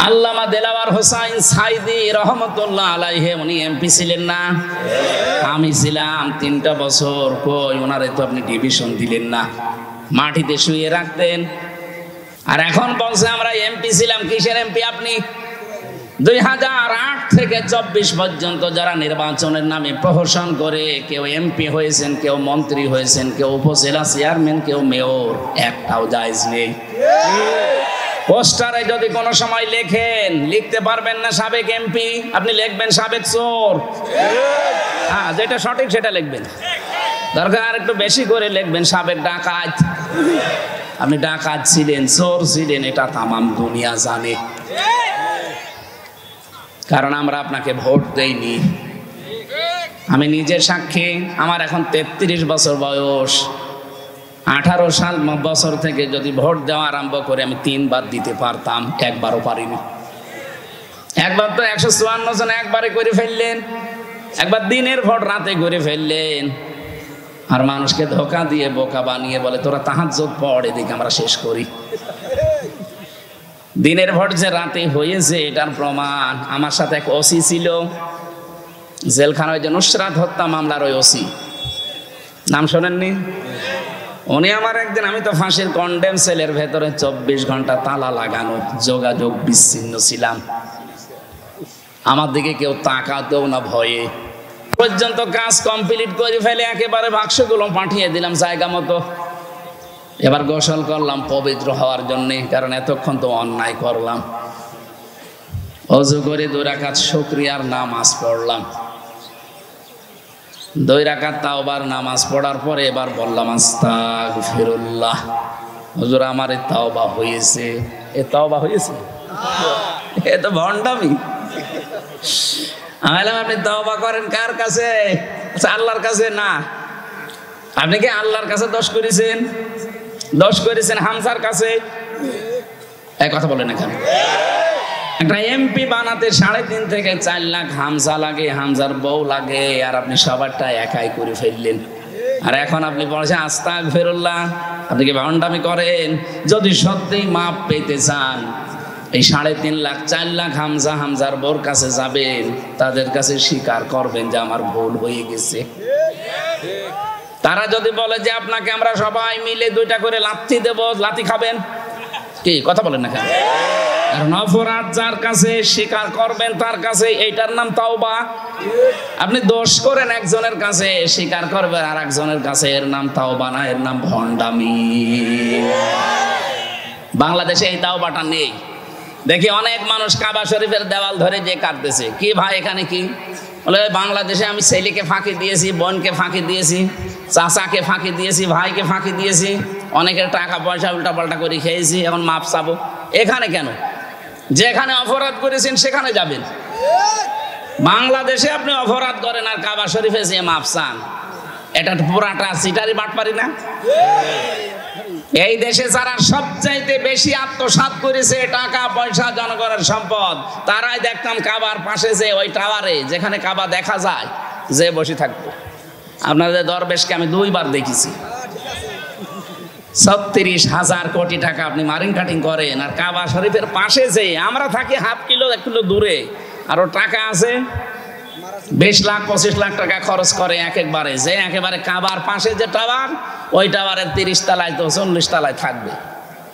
আল্লামা দেলাওয়ার হোসাইন সাইদি রহমতুল্লাহ আলাইহি উনি এমপি ছিলেন না? আমি ছিলাম 3টা বছর। কই ওনারে তো আপনি ডিভিশন দিলেন না, মাটিতে শুয়ে রাখতেন। আর এখন বলছে আমরা এমপি ছিলাম। কিসের এমপি আপনি? 2008 থেকে 24 পর্যন্ত যারা নির্বাচনের নামে প্রহসন করে, কেউ এমপি হয়েছেন, কেউ মন্ত্রী হয়েছেন, কেউ উপজেলা চেয়ারম্যান, কেউ মেয়র, একটাও জায়েজ নেই। পোস্টারে যদি কোনো সময় লেখেন, লিখতে পারবেন না সাবেক এমপি, আপনি লিখবেন সাবেক চোর। হ্যাঁ, যেটা সঠিক সেটা লিখবেন, দরকার একটু বেশি করে লিখবেন সাবেক ডাকাত। আপনি ডাকাত ছিলেন, চোর ছিলেন, এটা তামাম দুনিয়া জানে। কারণ আমরা আপনাকে ভোট দেইনি। আমি নিজে সাক্ষী, আমার এখন 33 বছর বয়স। 18 বছর থেকে যদি ভোট দেওয়া আরম্ভ করে আমি 3 বার দিতে পারতাম, একবারও পারিনি। একবার তো 154 জন একবারে করে ফেললেন, একবার দিনের ভোট রাতে করে ফেললেন। আর মানুষকে ধোকা দিয়ে বোকা বানিয়ে বলে তোরা তাহাজ্জুদ পড়, এদিকে আমরা শেষ করি। দিনের ভোট যে রাতে হয়েছে এটার প্রমাণ। আমার সাথে এক ওসি ছিল জেলখানায়, ওই যে নুসরাত হত্যা মামলার ওই ওসি, নাম শোনেননি? উনি আমার একদিন, আমি তো ফাঁসির কন্ডেম সেলের ভেতরে 24 ঘন্টা তালা লাগানো, যোগাযোগ বিচ্ছিন্ন ছিলাম। আমার দিকে কেউ তাকাতেও না ভয়ে। পর্যন্ত কাজ কমপ্লিট করে ফেলে একেবারে বাক্সগুলো পাঠিয়ে দিলাম জায়গা মতো। এবার গোসল করলাম পবিত্র হওয়ার জন্যে, কারণ এতক্ষণ তো অন্যায় করলাম। অজু করে 2 রাকাত শুকরিয়ার নামাজ পড়লাম। 2 রাকাত তাওবার নামাজ পড়ার পরে এবার বললাম আস্তাগফিরুল্লাহ। হুজুর আমার এই তাওবা হয়েছে। এ তাওবা হয়েছে? এ তো ভণ্ডামি। আমি বললাম আপনি তাওবা করেন কার কাছে? আচ্ছা, আল্লাহর কাছে না। আপনি কি আল্লাহর কাছে দোষ করেছেন? দোষ করেছেন হামজার কাছে। এই কথা বলেন এখানে। একটা এমপি বানাতে 3.5 থেকে 4 লাখ হামজা লাগে, হামজার বউ লাগে, আর আপনি সবারটা একাই করে ফেললেন। আর এখন আপনি বলছেন আস্তাগফিরুল্লাহ। আপনি কি ভণ্ডামি করেন? যদি সত্যিই মাপ পেতে চান, এই 3.5 লাখ 4 লাখ হামজা, হামজার বউর কাছে যাবেন, তাদের কাছে স্বীকার করবেন যে আমার ভুল হয়ে গেছে। তারা যদি বলে যে আপনাকে আমরা সবাই মিলে 2টা করে লাথি দেব, লাথি খাবেন? কি কথা বলেন না কেন? কারণ অপরাধ যার কাছে স্বীকার করবেন তার কাছে, এইটার নাম তাওবা। আপনি দোষ করেন একজনের কাছে, স্বীকার করবেন আর একজনের কাছে, এর নাম তাওবা না, এর নাম ভণ্ডামি। বাংলাদেশে এই তাওবাটা নেই। দেখি অনেক মানুষ কাবা শরীফের দেওয়াল ধরে যে কাঁদতেছে। কি ভাই এখানে কি? বলে বাংলাদেশে আমি ছেলেকে ফাঁকি দিয়েছি, বোনকে ফাঁকি দিয়েছি, চাচাকে ফাঁকি দিয়েছি, ভাইকে ফাঁকি দিয়েছি, অনেকের টাকা পয়সা উল্টাপাল্টা করে খেয়েছি, এখন মাপ চাবো। এখানে কেন? যেখানে অপরাধ করেছেন সেখানে যাবেন। বাংলাদেশে আপনি অপরাধ করেন আর কাবা শরীফে যে মাপ চান, এটা পুরাটা সিটারি বাটপারি না? এই দেশে যারা সবচাইতে বেশি আত্মসাৎ করেছে টাকা পয়সা, জনগণের সম্পদ, তারাই দেখতাম কাবার পাশে যে ওই টাওয়ারে, যেখানে কাবা দেখা যায়, যে বসে থাকতো। আপনাদের দরবেশকে আমি 2 বার দেখেছি। 36,000 কোটি টাকা আপনি মারিং কাটিং করেন, আর কাবা শরীফের পাশে যে আমরা থাকি 1/2 কিলো 1 কিলো দূরে, আরো টাকা আছে 20 লাখ 25 লাখ টাকা খরচ করে একবারে, যে একেবারে কাবার পাশে যে টাওয়ার, ওই টাওয়ারের 30 তলায় তো 40 তলায় থাকবে,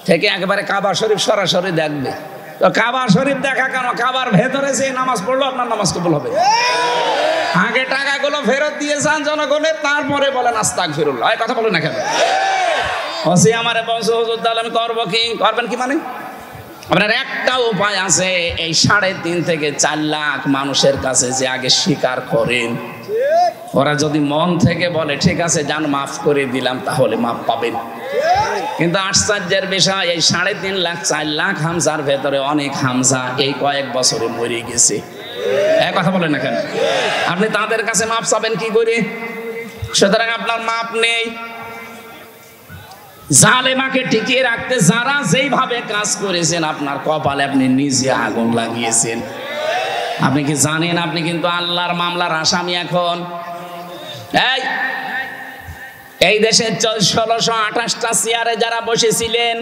থেকে একেবারে কাবা শরীফ সরাসরি দেখবে। তো কাবা শরীফ দেখা কেন? কাবার ভেতরে যে নামাজ পড়লো আপনার নামাজ কবুল হবে। আগে টাকাগুলো ফেরত দিয়ে যান জনগণের, তারপরে বলেন আস্তাগফিরুল্লাহ। এই কথা বলেন না কেন? ওসি আমারে বলছে হুজুর তাহলে আমি করবো কি? করবেন কি মানে? আপনার একটা উপায় আছে, এই 3.5 থেকে 4 লাখ মানুষের কাছে যে আগে স্বীকার করেন, ওরা যদি মন থেকে বলে ঠিক আছে জান মাফ করে দিলাম, তাহলে মাফ পাবেন। কিন্তু আশ্চর্যের বিষয়, এই 3.5 লাখ 4 লাখ হামজার ভেতরে অনেক হামজা এই কয়েক বছরে মরে গেছে। এক কথা বলেন না কেন? আপনি তাদের কাছে মাপ চাবেন কি করে? সুতরাং আপনার মাপ নেই। জালেমাকে টিকিয়ে রাখতে যারা যেইভাবে কাজ করেছেন, আপনার কপালে আপনি নিজে আগুন লাগিয়েছেন। আপনি কি জানেন আপনি কিন্তু আল্লাহর মামলার আসামি এখন? এই দেশের 1628টা চেয়ারে যারা বসেছিলেন,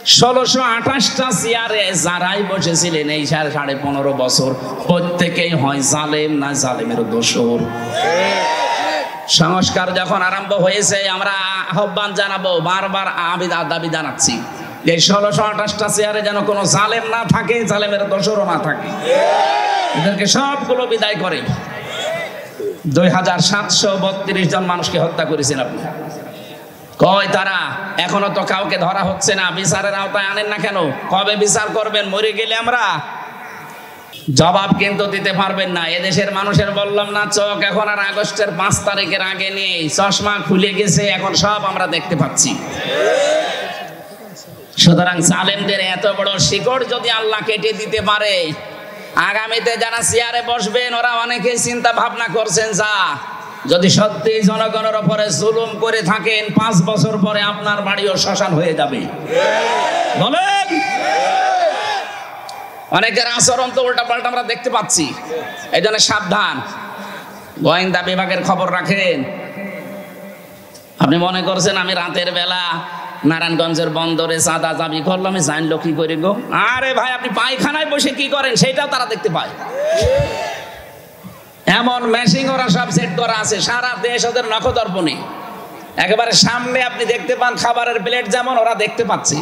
1628টা চেয়ারে যারাই বসেছিলেন এই 15.5 বছর, প্রত্যেকেই হয় জালেম না জালেমের দোসর। সংস্কার যখন আরম্ভ হয়েছে আমরা আহ্বান জানাবো, বারবার দাবি জানাচ্ছি যে 1628টা চেয়ারে যেন কোনো জালেম না থাকে, জালেমের দোসরও না থাকে। এদেরকে সবগুলো বিদায় করে। 2732 জন মানুষকে হত্যা করেছেন আপনি। কয় তারা? এখনো তো কাউকে ধরা হচ্ছে না, বিচারের আওতায় আনেন না কেন? কবে বিচার করবেন? মরে গেলে আমরা জবাব কিন্তু দিতে পারবেন না। এদেশের মানুষের বললাম না, চোখ এখন আর আগস্টের 5 তারিখের আগে নেই, চশমা খুলে গেছে, এখন সব আমরা দেখতে পাচ্ছি। সুতরাং জালেমদের এত বড় শিকড় যদি আল্লাহ কেটে দিতে পারে, আগামীতে যারা চেয়ারে বসবেন ওরা অনেকেই চিন্তা ভাবনা করছেন, যা যদি সত্যি জনগণের উপরে জুলুম করে থাকেন 5 বছর পরে আপনার বাড়িও শ্মশান হয়ে যাবে। বলেন, অনেকের আচরণ তো উল্টা পাল্টা আমরা দেখতে পাচ্ছি। এই জন্য সাবধান, গোয়েন্দা বিভাগের খবর রাখেন। আপনি মনে করছেন আমি রাতের বেলা নারায়ণগঞ্জের বন্দরে চাঁদা দাবি করলাম, আমি জানলো কি করে গো? আরে ভাই, আপনি পায়খানায় বসে কি করেন সেটাও তারা দেখতে পায়। এমন মেশিন ওরা সব সেট করা আছে, সারা দেশ ওদের নখদর্পণে একেবারে সামনে আপনি দেখতে পান। খাবারের প্লেট যেমন ওরা দেখতে পাচ্ছে।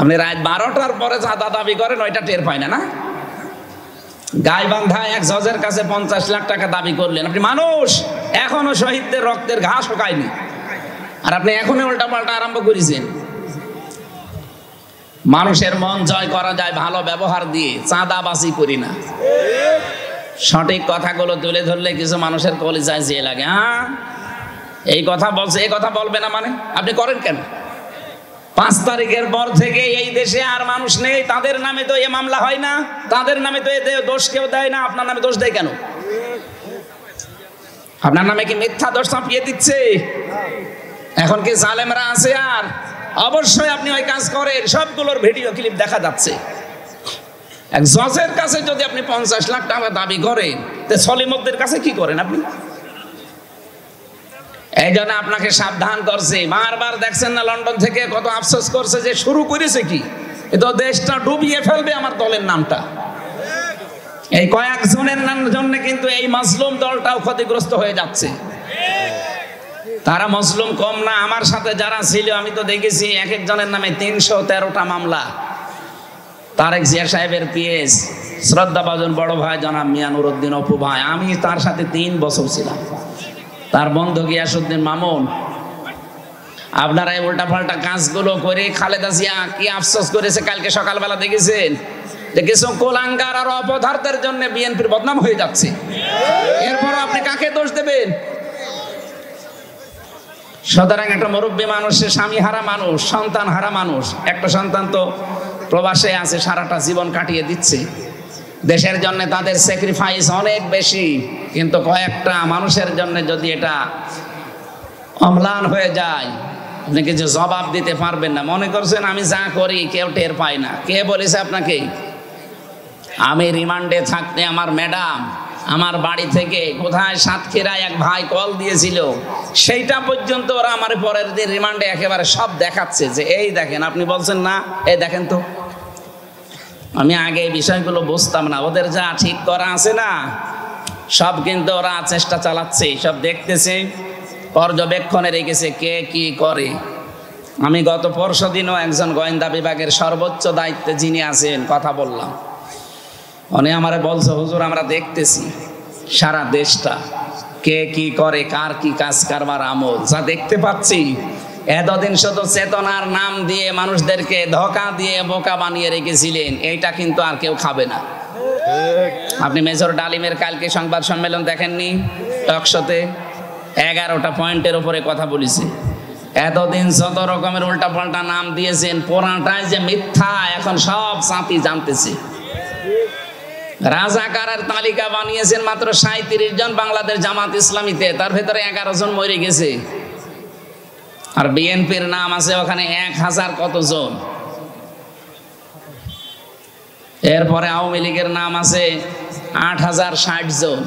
আপনি রাত 12টার পরে চাঁদা দাবি করেন, ওইটা টের পায় না। না, গাইবান্ধা এক জজের কাছে 50 লাখ টাকা দাবি করলেন। আপনি মানুষ, এখনো শহীদদের রক্তের ঘাস শুকায়নি, আর আপনি এখনই উল্টা পাল্টা আরম্ভ করেছেন। মানুষের মন জয় করা যায় ভালো ব্যবহার দিয়ে, চাঁদাবাজি করি না। সঠিক কথাগুলো তুলে ধরলে কিছু মানুষের কলিজায় যেয়ে লাগে, হ্যাঁ এই কথা বলছে, এই কথা বলবে না মানে আপনি করেন কেন? 5 তারিখের পর থেকে এই দেশে আর মানুষ নেই, তাদের নামে তো এ মামলা হয় না, তাদের নামে তো এ দোষ কেউ দেয় না, আপনার নামে দোষ দেয় কেন? আপনার নামে কি মিথ্যা দোষ চাপিয়ে দিচ্ছে? এখন কি জালেমরা আছে? আর অবশ্যই আপনি ওই কাজ করেন, সবগুলোর ভিডিও ক্লিপ দেখা যাচ্ছে। এক জজের কাছে যদি আপনি 50 লাখ টাকা দাবি করেন, তো সলিমুদ্দের কাছে কি করেন আপনি? এই জন্য আপনাকে সাবধান করছে। বারবার দেখছেন না, লন্ডন থেকে কত আফসোস করছে যে শুরু করেছে কি, এ তো দেশটা ডুবিয়ে ফেলবে আমার দলের নামটা। এই কয়েকজনের জন্য কিন্তু এই মাজলুম দলটাও ক্ষতিগ্রস্ত হয়ে যাচ্ছে। তারা মজলুম কম না, আমার সাথে যারা ছিল আমি তো দেখেছি এক একজনের নামে 313টা মামলা। তারেক জিয়া সাহেবের পিএস শ্রদ্ধাভাজন বড় ভাই জনাব মিয়া নুরউদ্দিন অপু ভাই, আমি তার সাথে 3 বছর ছিলাম। তার বন্ধু গিয়াসউদ্দিন মামুন। আপনারা এই উল্টা পাল্টা কাজগুলো করে খালেদা জিয়া কি আফসোস করেছে কালকে সকালবেলা দেখেছেন যে কিছু কোলাঙ্গার আর অপদার্থের জন্য বিএনপির বদনাম হয়ে যাচ্ছে। এরপর আপনি কাকে দোষ দেবেন? সুতরাং একটা মুরব্বী মানুষ, স্বামী হারা মানুষ, সন্তান হারা মানুষ, একটা সন্তান তো প্রবাসে আছে, সারাটা জীবন কাটিয়ে দিচ্ছে দেশের জন্য, তাদের স্যাক্রিফাইস অনেক বেশি। কিন্তু কয়েকটা মানুষের জন্য যদি এটা অম্লান হয়ে যায়, আপনি কিছু জবাব দিতে পারবেন না। মনে করছেন আমি যা করি কেউ টের পায় না? কে বলেছে আপনাকে? আমি রিমান্ডে থাকতে আমার ম্যাডাম আমার বাড়ি থেকে কোথায় সাতক্ষীরায় এক ভাই কল দিয়েছিল, সেইটা পর্যন্ত ওরা আমার পরের দিন রিমান্ডে একেবারে সব দেখাচ্ছে যে এই দেখেন, আপনি বলছেন না, এই দেখেন তো। আমি আগে এই বিষয়গুলো বুঝতাম না, ওদের যা ঠিক করা আছে না সব কিন্তু ওরা চেষ্টা চালাচ্ছে, সব দেখতেছে, পর্যবেক্ষণে রেখেছে কে কি করে। আমি গত পরশুদিনও একজন গোয়েন্দা বিভাগের সর্বোচ্চ দায়িত্বে যিনি আছেন কথা বললাম, উনি আমারে বলছে হুজুর আমরা দেখতেছি সারা দেশটা কে কি করে, কার কি কাজ কারবার আমল, যা দেখতে পাচ্ছি এতদিন শুধু চেতনার নাম দিয়ে মানুষদেরকে ধোঁকা দিয়ে বোকা বানিয়ে রেখেছিলেন, এইটা কিন্তু আর কেউ খাবে না। আপনি মেজর ডালিমের কালকে সংবাদ সম্মেলন দেখেননি? টকশোতে 11টা পয়েন্টের উপরে কথা বলেছে। এতদিন যত রকমের উল্টা পাল্টা নাম দিয়েছেন, পুরাটাই যে মিথ্যা এখন সব চাপি জানতেছে। রাজাকারের তালিকা বানিয়েছেন মাত্র 37 জন বাংলাদেশ জামাত ইসলামীতে, তার ভেতরে 11 জন মরে গেছে। আর বিএনপির নাম আছে ওখানে 1000 কত জন। এরপরে আওয়ামী লীগের নাম আছে 8060 জন।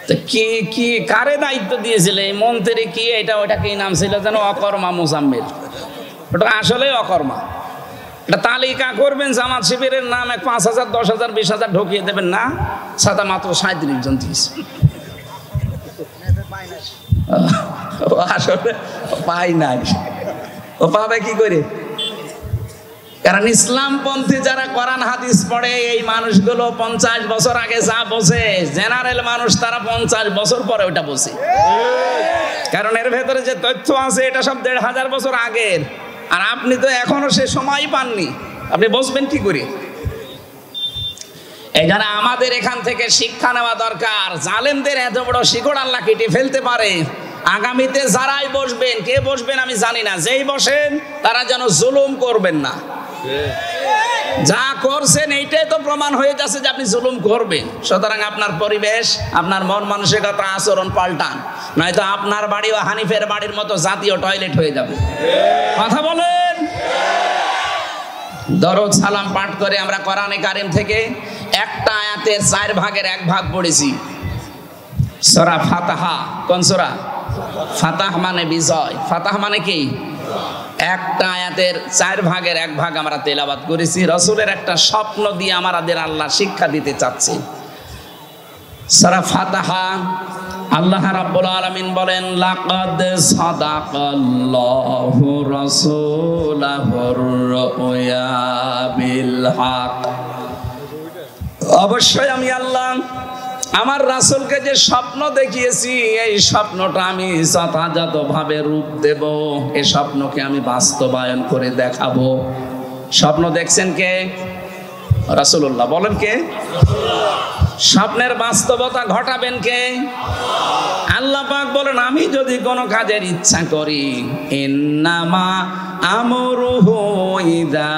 তো কি কি কারে দায়িত্ব দিয়েছিল এই মন্ত্রী, কি এটা ওইটা কি নাম ছিল যেন, অকর্মা মোজাম্মেল। ওটা আসলে অকর্মা। এটা তালিকা করবেন জামাত শিবিরের নামে 5,000 10,000 20,000 ঢুকিয়ে দেবেন না, সাদা মাত্র 37 জন দিয়েছে। ও আসলে পাই নাই, ও পাবে কি করে? কারণ ইসলামপন্থী যারা কোরআন হাদিস পড়ে এই মানুষগুলো 50 বছর আগে যা বোঝে, জেনারেল মানুষ তারা 50 বছর পরে ওটা বোঝে। কারণ এর ভেতরে যে তথ্য আছে এটা সব 1,500 বছর আগের, আর আপনি তো এখনো সে সময় পাননি, আপনি বুঝবেন কি করে? এই জন্য আমাদের এখান থেকে শিক্ষা নেওয়া দরকার। জালেমদের এত বড় শিকড় আল্লাহ কেটে ফেলতে পারে। আগামীতে যারাই বসবেন, কে বসবেন আমি জানি না, যেই বসেন তারা যেন জুলুম করবেন না। যা করছেন এইটাই তো প্রমাণ হয়ে যাচ্ছে যে আপনি জুলুম করবেন। সুতরাং আপনার পরিবেশ, আপনার মন মানসিকতা, আচরণ পাল্টান, নয়তো আপনার বাড়িও হানিফের বাড়ির মতো জাতীয় টয়লেট হয়ে যাবে। কথা বলেন। দরুদ সালাম পাঠ করে আমরা কোরআনে কারিম থেকে একটা আয়াতের 4 ভাগের 1 ভাগ পড়েছি। সূরা ফাতিহা। কোন সূরা? ফাতাহ মানে বিজয়। ফাতাহ মানে কি? একটা আয়াতের 4 ভাগের 1 ভাগ আমরা তেলাওয়াত করেছি। রাসূলের একটা স্বপ্ন দিয়ে আমাদের আল্লাহ শিক্ষা দিতে চাচ্ছে। সূরা ফাতিহা আল্লাহ রাব্বুল আলামিন বলেন, লাকাদ সাদাকাল্লাহু রাসূলাহুর রুয়া বিল হক। অবশ্যই আমি আল্লাহ আমার রাসূলকে যে স্বপ্ন দেখিয়েছি, এই স্বপ্নটা আমি যথাযথভাবে রূপ দেব। এই স্বপ্নকে আমি বাস্তবায়ন করে দেখাবো। স্বপ্ন দেখছেন কে? রাসূলুল্লাহ। বলেন কে? স্বপ্নের বাস্তবতা ঘটাবেন কে? আল্লাহ পাক বলেন, আমি যদি কোনো কাজের ইচ্ছা করি, ইন্নামা আমরুহু ইযা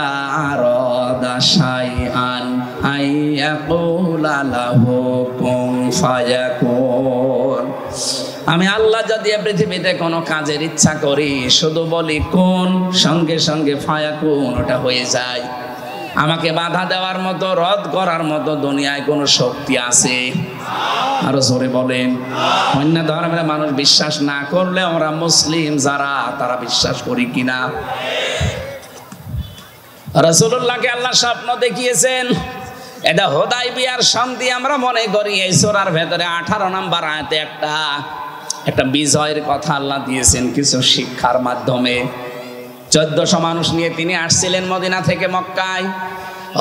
আরাদা শাইআন আইয়াকুলা লাহু কুন ফায়াকুন। আমি আল্লাহ যদি পৃথিবীতে কোনো কাজের ইচ্ছা করি, শুধু বলি কোন, সঙ্গে সঙ্গে ফায়াকুন, ওটা হয়ে যায়। আমাকে বাধা দেওয়ার মতো, রদ করার মতো দুনিয়ায় কোনো শক্তি আছে? আরো জোরে বলেন। অন্য ধর্মের মানুষ বিশ্বাস না করলে আমরা মুসলিম যারা, তারা বিশ্বাস করি কিনা? রাসূলুল্লাহকে আল্লাহ স্বপ্ন দেখিয়েছেন। এটা হুদায়বিয়ার সন্ধি আমরা মনে করি। এই সূরার ভেতরে 18 নম্বর আয়াতে একটা বিজয়ের কথা আল্লাহ দিয়েছেন কিছু শিক্ষার মাধ্যমে। 1400 মানুষ নিয়ে তিনি আসছিলেন মদিনা থেকে মক্কায়।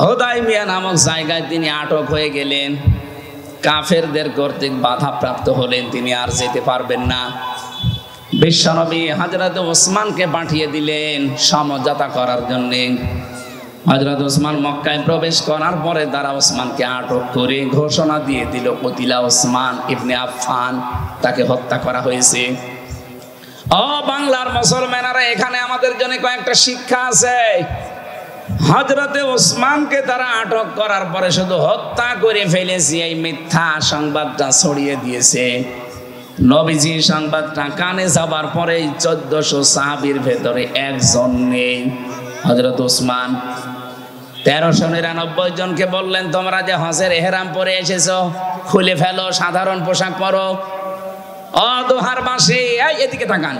হুদায়বিয়া নামক জায়গায় তিনি আটক হয়ে গেলেন। কাফেরদের কর্তৃক বাধাপ্রাপ্ত হলেন, তিনি আর যেতে পারবেন না। বিশ্বনবী হযরত ওসমানকে পাঠিয়ে দিলেন সমঝোতা করার জন্য। হযরত ওসমান মক্কায় প্রবেশ করার পরে তারা ওসমানকে আটক করে ঘোষণা দিয়ে দিল, কতিলা ওসমান ইবনে আফফান, তাকে হত্যা করা হয়েছে। ও বাংলার মুসলমানেরা, এখানে আমাদের জন্য কয়েকটা শিক্ষা আছে। হযরতে ওসমানকে তারা আটক করার পরে শুধু হত্যা করে ফেলেছে, এই মিথ্যা সংবাদটা ছড়িয়ে দিয়েছে। নবীজি সংবাদটা কানে যাবার পরে 1400 সাহাবীর ভেতরে একজন নেই, হযরত ওসমান। 1399 জনকে বললেন, তোমরা যে হজের ইহরাম পরে এসেছো, খুলে ফেলো, সাধারণ পোশাক পরো। দোহার বাসে এদিকে তাকান।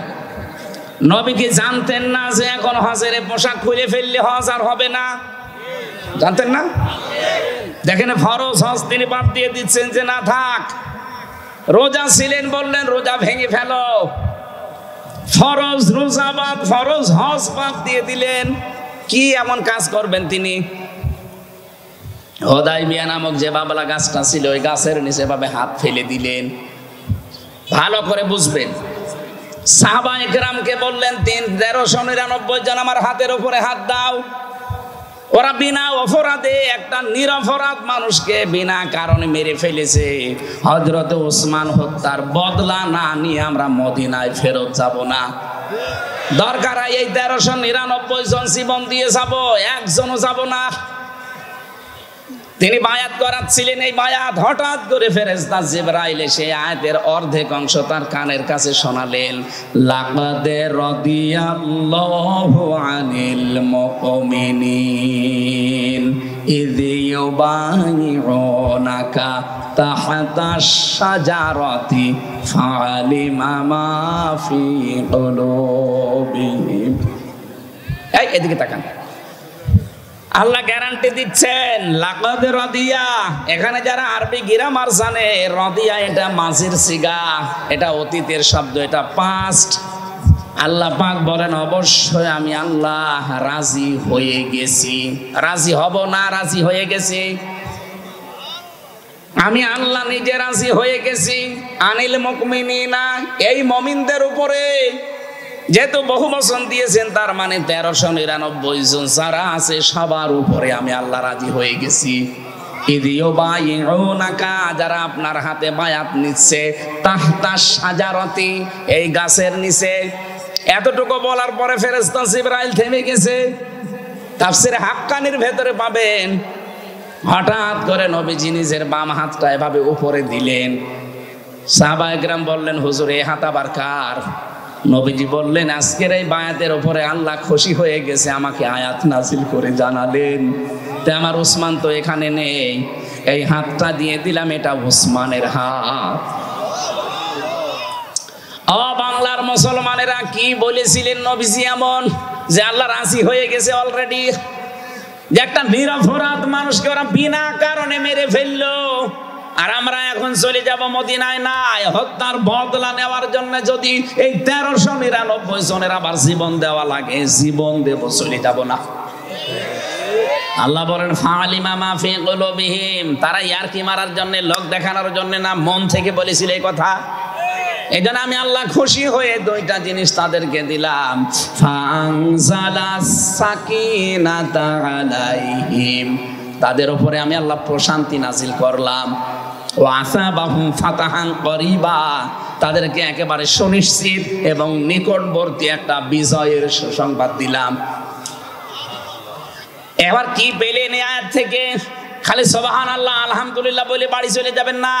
নবী কি জানতেন না যে এখন হজের পোশাক খুলে ফেললে হজ আর হবে না? জানতেন না? দেখেন, ফরজ হজ তিনি বাদ দিয়ে দিচ্ছেন যে না থাক। রোজা ছিলেন, বললেন রোজা ভেঙে ফেলো। ফরজ রোজা বাদ, ফরজ হজ বাদ দিয়ে দিলেন। কি এমন কাজ করবেন তিনি? হুদায়বিয়া নামক যে বাবলা গাছটা ছিল, ওই গাছের নিচে ভাবে হাত ফেলে দিলেন। ভালো করে বুঝবেন। সাহাবায়ে কেরামকে বললেন, 1399 জন আমার হাতের উপরে হাত দাও। ওরা বিনা অপরাধে একটা নিরপরাধ মানুষকে বিনা কারণে মেরে ফেলেছে। হযরত ওসমান হত্যার বদলা না নিয়ে আমরা মদিনায় ফেরত যাব না। দরকার হয় এই 1399 জন জীবন দিয়ে যাব, একজনও যাব না। তিনি বায়াত করাচ্ছিলেন। এই বায়াত হঠাৎ করে ফেরেশতা জিবরাইল এসে আয়াতের অর্ধেক অংশ তার কানের কাছে শোনালেন। লাকাদ রাদিয়াল্লাহু আনিল মুমিনিন إذ يبايعونك تحت الشجرة فعلم ما في قلوبهم এই এদিকে তাকান আল্লাহ গ্যারান্টি দিচ্ছেন লাকাদ রাদিয়া এখানে যারা আরবি গ্রামার জানে রাদিয়া এটা মাজির সিগা এটা অতীতের শব্দ এটা পাস্ট আল্লাহ পাক বলেন অবশ্যই আমি আল্লাহ রাজি হয়ে গেছি রাজি হব না রাজি হয়ে গেছি আমি আল্লাহ নিজে রাজি হয়ে গেছি আনিল মুমিনিনা এই মুমিনদের উপরে যেহেতু বহু বচন দিয়েছেন তার মানে 1399 জন যারা আছে সবার উপরে আমি আল্লাহ রাজি হয়ে গেছি যারা আপনার হাতে বায়াত নিচ্ছে তাহতা শাজারতি এই গাছের নিচে এতটুকু বলার পরে ফেরেশতা জিবরাইল থেমে গেছে তাফসীরে হাক্কানির ভেতরে পাবেন হঠাৎ করে নবীজি নিজের বাম হাতটা এভাবে উপরে দিলেন সাহাবায়ে কেরাম বললেন হুজুর এই হাত আবার কার নবীজি বললেন আজকের এই বায়াতের উপরে আল্লাহ খুশি হয়ে গেছে আমাকে আয়াত নাজিল করে জানালেন তে আমার উসমান তো এখানে নেই এই হাতটা দিয়ে দিলাম এটা উসমানের হাত ও বাংলার মুসলমানেরা কি বলেছিলেন নবীজি এমন যে আল্লাহ রাজি হয়ে গেছে অলরেডি যে একটা নিরপরাধ মানুষকে ওরা বিনা কারণে মেরে ফেললো আর আমরা এখন চলে যাব মদিনায় নাই হত্যার বদলা নেওয়ার জন্য যদি এই 1399 জনের আবার জীবন দেওয়া লাগে জীবন দেব চলে যাব না আল্লাহ বলেন ফালিমা মা ফি কুলুবিহিম তারা ইয়ারকি মারার জন্য লোক দেখানোর জন্য না মন থেকে বলেছিল এই কথা এজন্য আমি আল্লাহ খুশি হয়ে দুইটা জিনিস তাদেরকে দিলাম ফানজালাস সাকিনাতা আলাইহিম তাদের উপরে আমি আল্লাহ প্রশান্তি নাজিল করলাম ও আসাবাহুম ফাতাহান করিবা তাদেরকে একেবারে সুনিশ্চিত এবং নিকটবর্তী একটা বিজয়ের সুসংবাদ দিলাম এবার কি পেলেন এই আয়াত থেকে খালি সুবহানাল্লাহ আলহামদুলিল্লাহ বলে বাড়ি চলে যাবেন না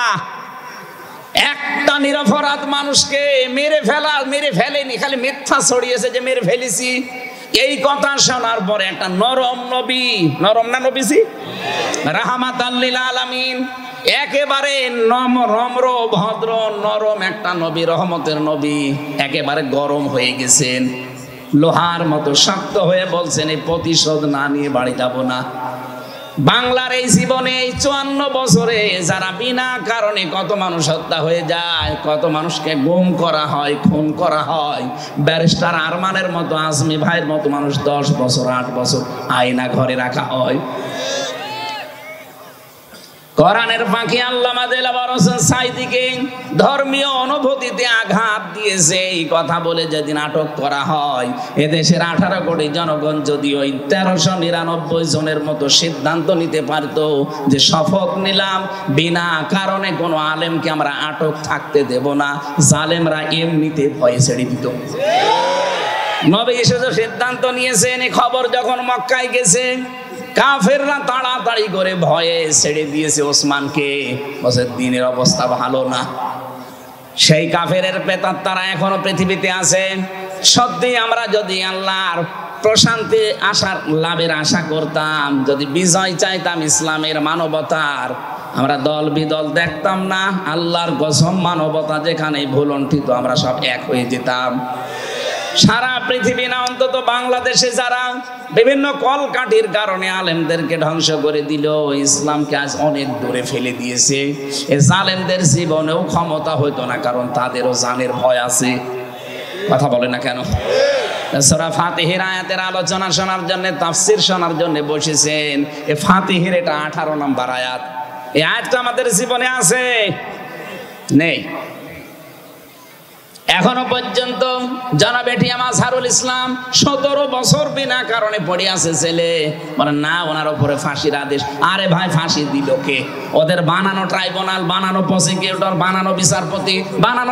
একটা নিরপরাধ মানুষকে মেরে ফেলেনি খালি মিথ্যা ছড়িয়েছে যে মেরে ফেলেছি এই কথা শোনার পরে একটা নরম নবী নরম না নবীজি রাহমাতাল লিল আলামিন একেবারে নম্র ভদ্র নরম একটা নবী রহমতের নবী একেবারে গরম হয়ে গেছেন লোহার মতো শক্ত হয়ে বলছেন এই প্রতিশোধ না নিয়ে বাড়ি যাব না বাংলার এই জীবনে এই 54 বছরে যারা বিনা কারণে কত মানুষ হত্যা হয়ে যায় কত মানুষকে গুম করা হয় খুন করা হয় ব্যারিস্টার আরমানের মতো আজমি ভাইয়ের মতো মানুষ 10 বছর 8 বছর আয়না ঘরে রাখা হয় কোরআনের পাখি আল্লামা দেলাওয়ার হোসেন সাঈদীকে ধর্মীয় অনুভূতিতে আঘাত দিয়েছে এই কথা বলে যেদিন আটক করা হয় এদেশের 18 কোটি জনগণ যদি ওই 1399 জনের মতো সিদ্ধান্ত নিতে পারত যে শপথ নিলাম বিনা কারণে কোনো আলেমকে আমরা আটক থাকতে দেব না জালেমরা এমনিতে ভয়ে ছেড়ে দিত নবী এসে সিদ্ধান্ত নিয়েছেন এই খবর যখন মক্কায় গেছে কাফেররা তাড়াতাড়ি করে ভয়ে ছেড়ে দিয়েছে ওসমানকে বলে দিনের অবস্থা ভালো না সেই কাফেরের প্রেতাত্মারা এখনো পৃথিবীতে আছে সত্যি আমরা যদি আল্লাহর প্রশান্তি আশার লাভের আশা করতাম যদি বিজয় চাইতাম ইসলামের মানবতার আমরা দল বিদল দেখতাম না আল্লাহর কসম মানবতা যেখানে ভুলণ্ঠিত আমরা সব এক হয়ে যেতাম সারা পৃথিবী না অন্তত বাংলাদেশে যারা বিভিন্ন কলকাঠির কারণে আলেমদেরকে ধ্বংস করে দিল ইসলামকে আজ অনেক দূরে ফেলে দিয়েছে এই জালেমদের জীবনেও ক্ষমতা হইতো না কারণ তাদেরও জানের ভয় আছে কথা বলে না কেন সূরা ফাতিহার আয়াতের আলোচনা শোনার জন্য তাফসীর শোনার জন্য বসেছেন এই ফাতিহার এটা 18 নম্বর আয়াত এই আয়াতটা আমাদের জীবনে আছে নেই এখনো পর্যন্ত জনাব এটিএম আজহারুল ইসলাম 17 বছর বিনা কারণে পড়ে আছে ছেলে বলে না ওনার উপরে ফাঁসির আদেশ আরে ভাই ফাঁসি দিল কে ওদের বানানো ট্রাইব্যুনাল বানানো প্রসিকিউটর বানানো বিচারপতি বানানো